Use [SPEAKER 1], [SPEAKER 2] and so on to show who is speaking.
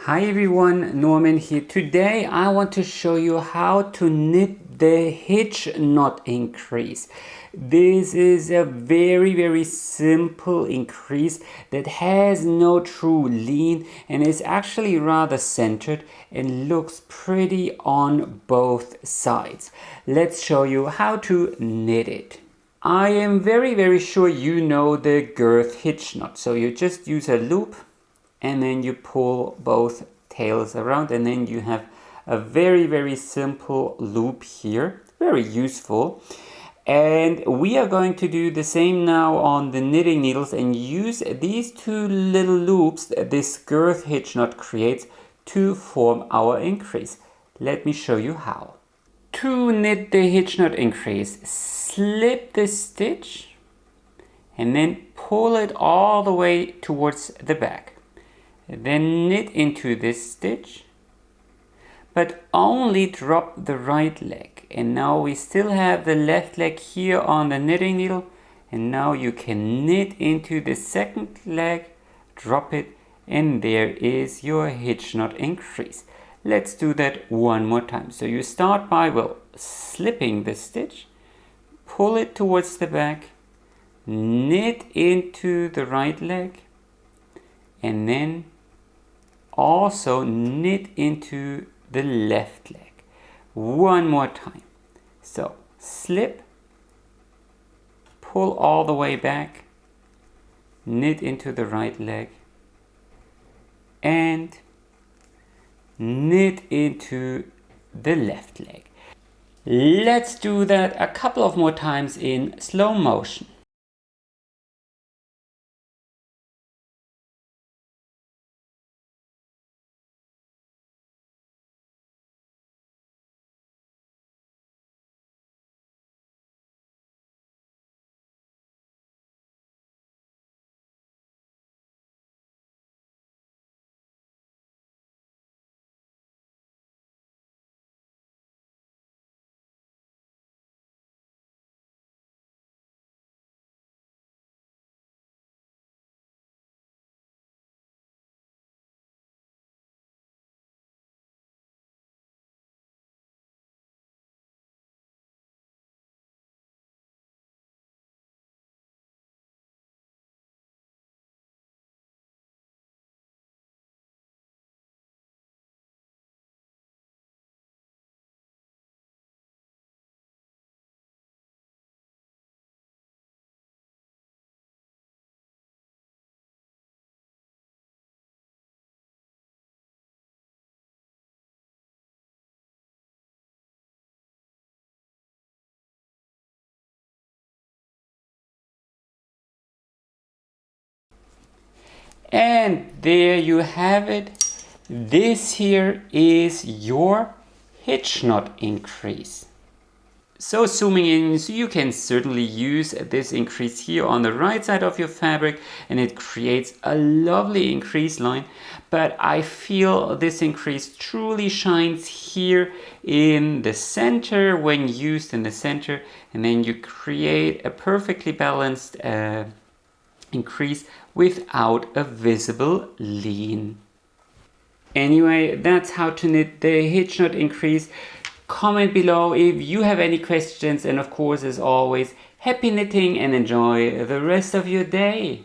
[SPEAKER 1] Hi everyone, Norman here. Today I want to show you how to knit the hitch knot increase. This is a very simple increase that has no true lean and is actually rather centered and looks pretty on both sides. Let's show you how to knit it. I am very sure you know the girth hitch knot. So you just use a loop and then you pull both tails around, and then you have a very simple loop here, very useful. And we are going to do the same now on the knitting needles and use these two little loops that this girth hitch knot creates to form our increase. Let me show you how. To knit the hitch knot increase, slip the stitch and then pull it all the way towards the back. Then knit into this stitch, but only drop the right leg. And now we still have the left leg here on the knitting needle, and now you can knit into the second leg, drop it, and there is your hitch knot increase. Let's do that one more time. So you start by, slipping the stitch, pull it towards the back, knit into the right leg, and then also knit into the left leg. One more time. So slip, pull all the way back, knit into the right leg, and knit into the left leg. Let's do that a couple of more times in slow motion. And there you have it. This here is your hitch knot increase. So zooming in, so you can certainly use this increase here on the right side of your fabric, and it creates a lovely increase line. But I feel this increase truly shines here in the center when used in the center, and then you create a perfectly balanced increase without a visible lean. Anyway, that's how to knit the hitch knot increase. Comment below if you have any questions, and of course, as always, happy knitting and enjoy the rest of your day.